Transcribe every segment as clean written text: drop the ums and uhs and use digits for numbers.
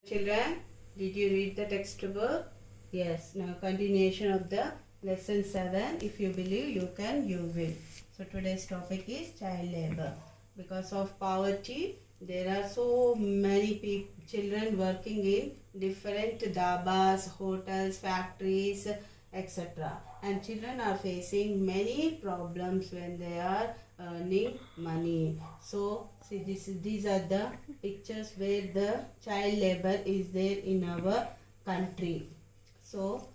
Children, did you read the textbook? Yes. Now continuation of the lesson 7. If you believe you can, you will. So today's topic is child labor. Because of poverty, there are so many children working in different dabas, hotels, factories, etc. And children are facing many problems when they are earning money. So see, these are the pictures where the child labor is there in our country. So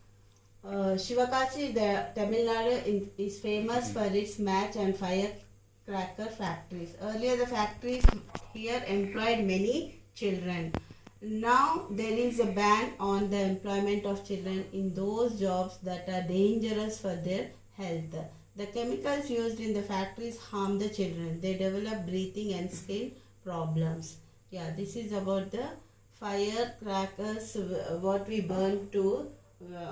Shivakashi, the Tamil Nadu is famous for its match and firecracker factories. Earlier the factories here employed many children. Now there is a ban on the employment of children in those jobs that are dangerous for their health. The chemicals used in the factories harm the children. They develop breathing and skin problems. Yeah, this is about the firecrackers, what we burn to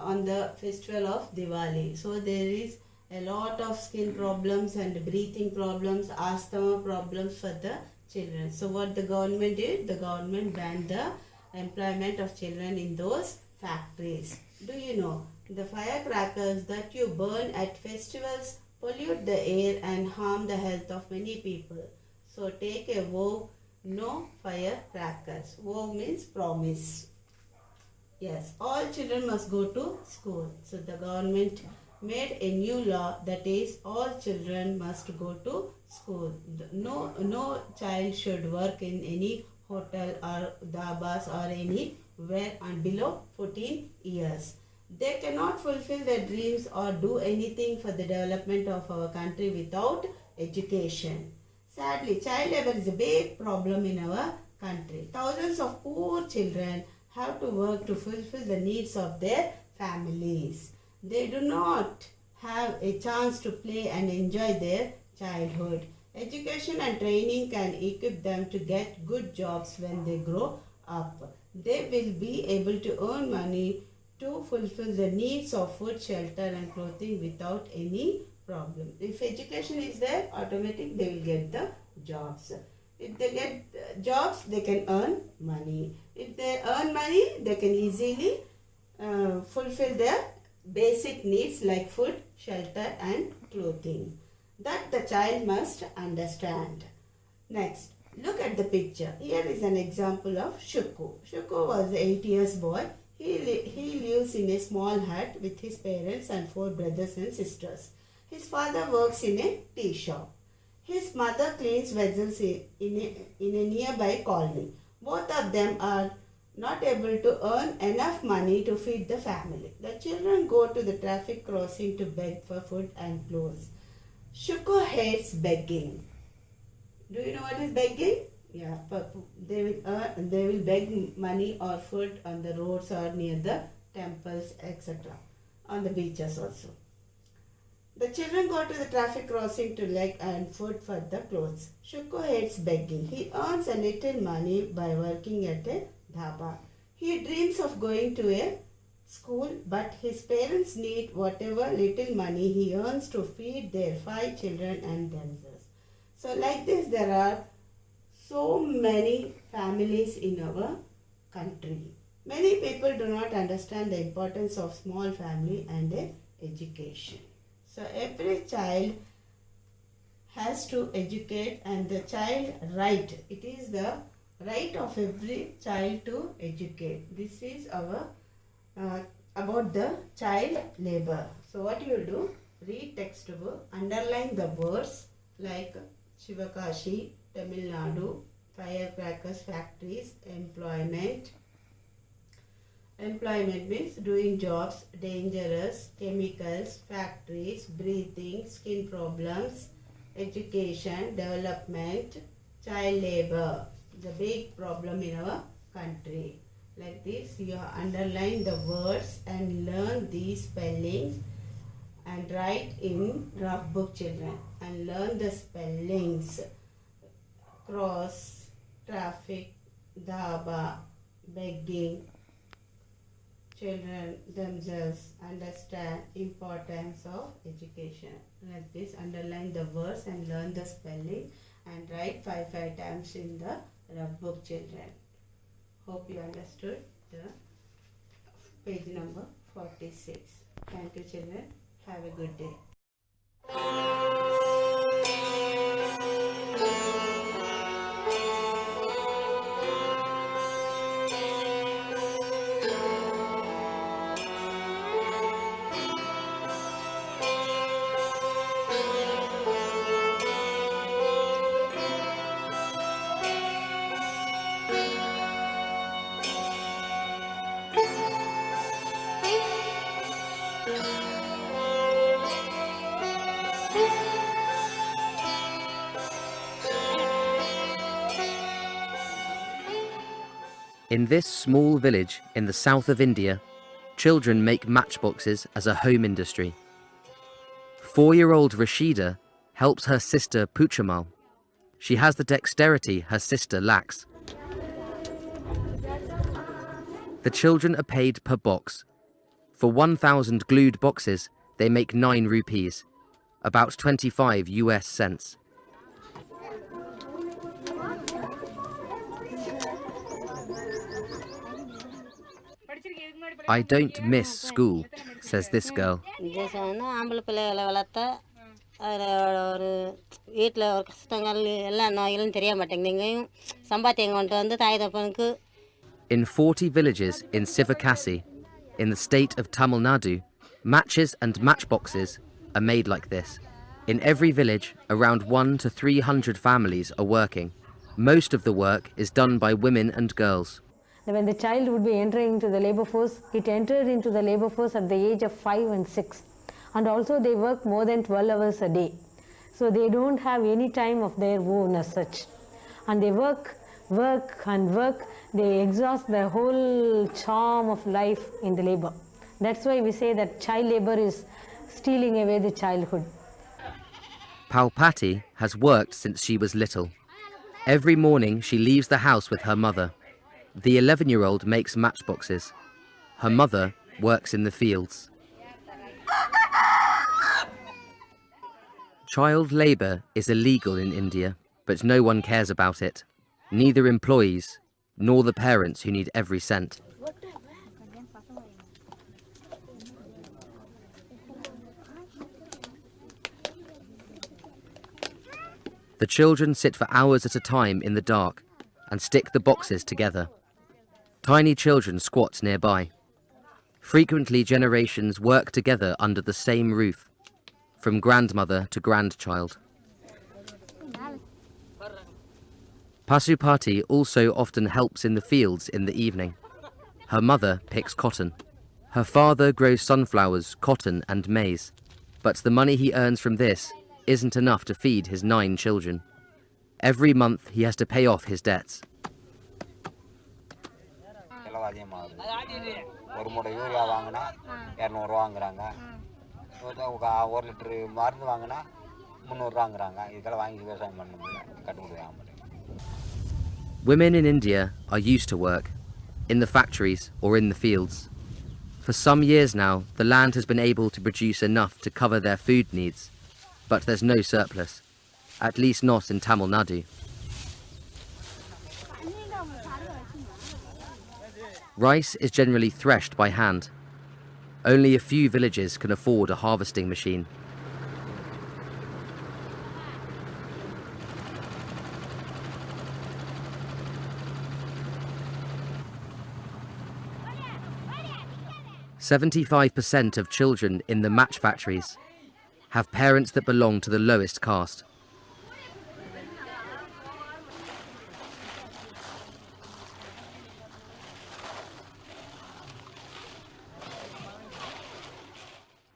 on the festival of Diwali. So there is a lot of skin problems and breathing problems, asthma problems for the children. So what the government did? The government banned the employment of children in those factories. Do you know? The firecrackers that you burn at festivals pollute the air and harm the health of many people. So take a vow, no firecrackers. Vow means promise. Yes, all children must go to school. So the government made a new law, that is all children must go to school. No child should work in any hotel or dabas or anywhere and below 14 years. They cannot fulfill their dreams or do anything for the development of our country without education. Sadly, child labor is a big problem in our country. Thousands of poor children have to work to fulfill the needs of their families. They do not have a chance to play and enjoy their childhood. Education and training can equip them to get good jobs when they grow up. They will be able to earn money to fulfill the needs of food, shelter and clothing without any problem. If education is there, automatically they will get the jobs. If they get jobs, they can earn money. If they earn money, they can easily fulfill their basic needs like food, shelter and clothing. That the child must understand. Next, look at the picture. Here is an example of Shukku. Shukku was 8 years boy. He lives in a small hut with his parents and 4 brothers and sisters. His father works in a tea shop. His mother cleans vessels in a nearby colony. Both of them are not able to earn enough money to feed the family. The children go to the traffic crossing to beg for food and clothes. Shukku hates begging. Do you know what is begging? Yeah, they will beg money or food on the roads or near the temples, etc. On the beaches also. The children go to the traffic crossing to beg and food for the clothes. Shukku hates begging. He earns a little money by working at a dhaba. He dreams of going to a school, but his parents need whatever little money he earns to feed their 5 children and themselves. So like this, there are so many families in our country. Many people do not understand the importance of small family and education. So every child has to educate, and the child right. It is the right of every child to educate. This is our about the child labor. So what you will do? Read textbook, underline the words like Shivakashi, Tamil Nadu, firecrackers factories, employment. Employment means doing jobs, dangerous, chemicals, factories, breathing, skin problems, education, development, child labor. The big problem in our country. Like this, you underline the words and learn these spellings and write in rough book, children, and learn the spellings. Cross, traffic, dhaba, begging. Children themselves understand importance of education. Like this, underline the words and learn the spelling and write 5 times in the rough book, children. Hope you understood the page number 46. Thank you, children. Have a good day. In this small village in the south of India, children make matchboxes as a home industry. 4-year-old Rashida helps her sister Puchamal. She has the dexterity her sister lacks. The children are paid per box. For 1,000 glued boxes, they make 9 rupees, about 25 US cents. I don't miss school, says this girl. In 40 villages in Sivakasi, in the state of Tamil Nadu, matches and matchboxes are made like this. In every village, around 100 to 300 families are working. Most of the work is done by women and girls. When the child would be entering into the labor force, it entered into the labor force at the age of 5 and 6. And also they work more than 12 hours a day. So they don't have any time of their own as such. And they work, they exhaust the whole charm of life in the labor. That's why we say that child labor is stealing away the childhood. Palpati has worked since she was little. Every morning she leaves the house with her mother. The 11-year-old makes matchboxes. Her mother works in the fields. Child labour is illegal in India, but no one cares about it. Neither employees, nor the parents who need every cent. The children sit for hours at a time in the dark and stick the boxes together. Tiny children squat nearby. Frequently, generations work together under the same roof, from grandmother to grandchild. Pasupati also often helps in the fields in the evening. Her mother picks cotton. Her father grows sunflowers, cotton and maize. But the money he earns from this isn't enough to feed his 9 children. Every month he has to pay off his debts. Women in India are used to work, in the factories or in the fields. For some years now, the land has been able to produce enough to cover their food needs, but there's no surplus, at least not in Tamil Nadu. Rice is generally threshed by hand. Only a few villages can afford a harvesting machine. "75% of children in the match factories have parents that belong to the lowest caste.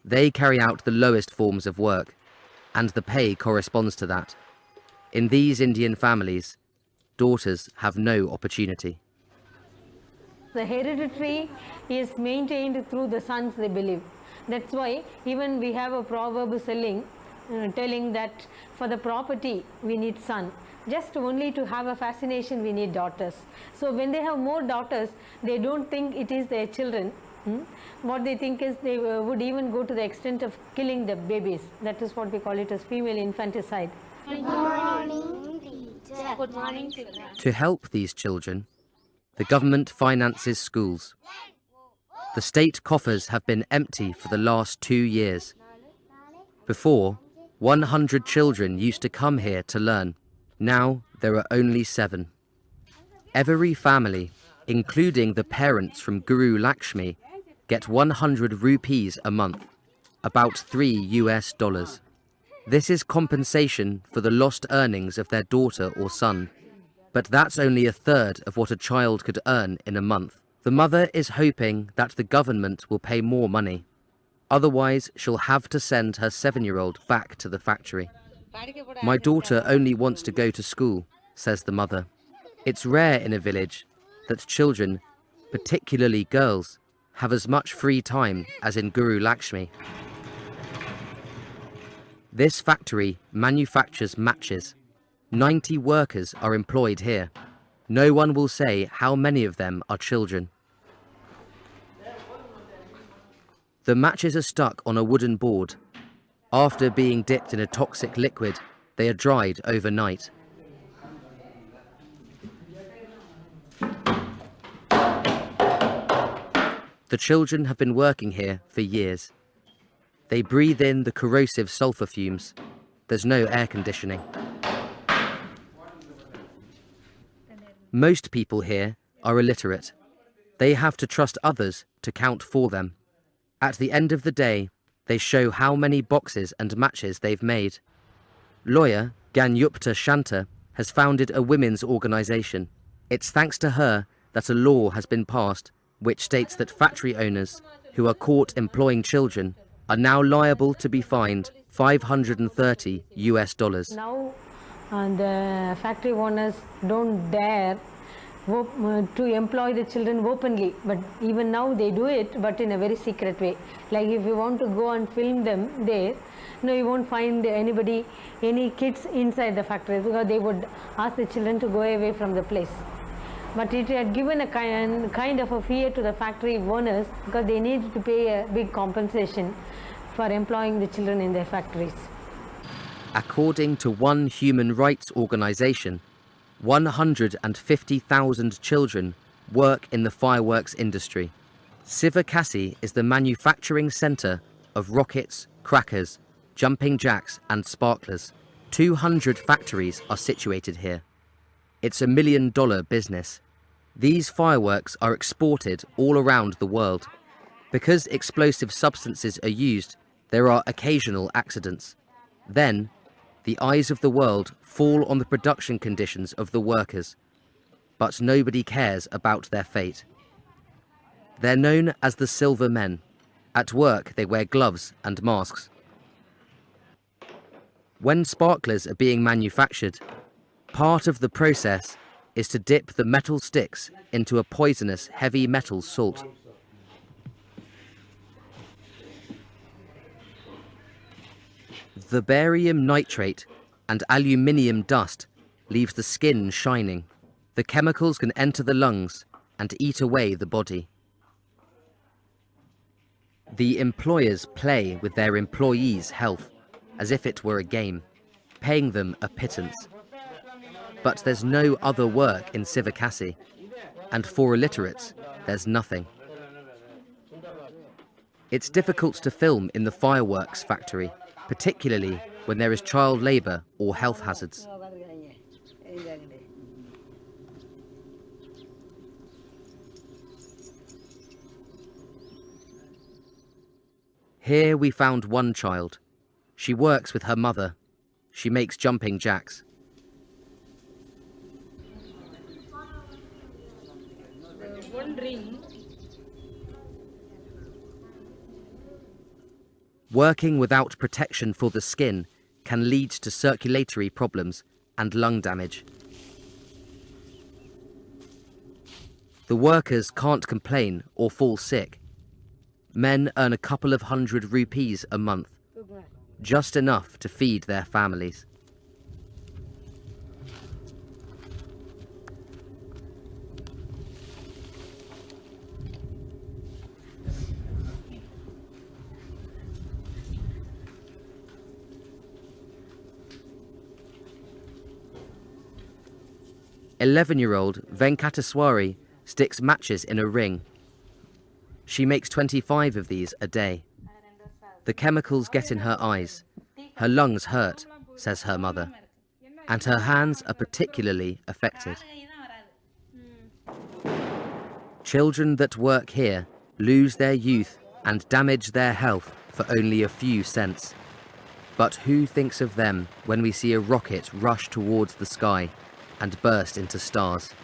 They carry out the lowest forms of work, and the pay corresponds to that. In these Indian families, daughters have no opportunity. The hereditary is maintained through the sons, they believe. That's why even we have a proverb telling that for the property we need son. Just only to have a fascination we need daughters. So when they have more daughters, they don't think it is their children. What they think is they would even go to the extent of killing the babies. That is what we call it as female infanticide. Good morning, teacher. Good morning, teacher. To help these children, The government finances schools. The state coffers have been empty for the last 2 years. Before, 100 children used to come here to learn. Now there are only 7. Every family, including the parents from Guru Lakshmi, get 100 rupees a month, about $3. This is compensation for the lost earnings of their daughter or son. But that's only a third of what a child could earn in a month. The mother is hoping that the government will pay more money. Otherwise, she'll have to send her 7-year-old back to the factory. My daughter only wants to go to school, says the mother. It's rare in a village that children, particularly girls, have as much free time as in Guru Lakshmi. This factory manufactures matches. 90 workers are employed here. No one will say how many of them are children. The matches are stuck on a wooden board. After being dipped in a toxic liquid, they are dried overnight. The children have been working here for years. They breathe in the corrosive sulfur fumes. There's no air conditioning. Most people here are illiterate. They have to trust others to count for them. At the end of the day, they show how many boxes and matches they've made. Lawyer Ganyupta Shanta has founded a women's organisation. It's thanks to her that a law has been passed which states that factory owners who are caught employing children are now liable to be fined $530. Now the factory owners don't dare to employ the children openly, but even now they do it, but in a very secret way. Like if you want to go and film them there, no, you won't find anybody, any kids inside the factory, because they would ask the children to go away from the place. But it had given a kind of a fear to the factory owners, because they needed to pay a big compensation for employing the children in their factories. According to one human rights organisation, 150,000 children work in the fireworks industry. Sivakasi is the manufacturing centre of rockets, crackers, jumping jacks and sparklers. 200 factories are situated here. It's $1 million business. These fireworks are exported all around the world. Because explosive substances are used, there are occasional accidents. Then, the eyes of the world fall on the production conditions of the workers, but nobody cares about their fate. They're known as the Silver Men. At work, they wear gloves and masks. When sparklers are being manufactured, part of the process is to dip the metal sticks into a poisonous heavy metal salt. The barium nitrate and aluminium dust leaves the skin shining. The chemicals can enter the lungs and eat away the body. The employers play with their employees' health as if it were a game, paying them a pittance. But there's no other work in Sivakasi, and for illiterates, there's nothing. It's difficult to film in the fireworks factory, particularly when there is child labour or health hazards. Here we found one child. She works with her mother. She makes jumping jacks. Working without protection for the skin can lead to circulatory problems and lung damage. The workers can't complain or fall sick. Men earn a couple of hundred rupees a month, just enough to feed their families. "11-year-old Venkataswari sticks matches in a ring. She makes 25 of these a day. The chemicals get in her eyes. Her lungs hurt, says her mother, and her hands are particularly affected. Children that work here lose their youth and damage their health for only a few cents. But who thinks of them when we see a rocket rush towards the sky and burst into stars?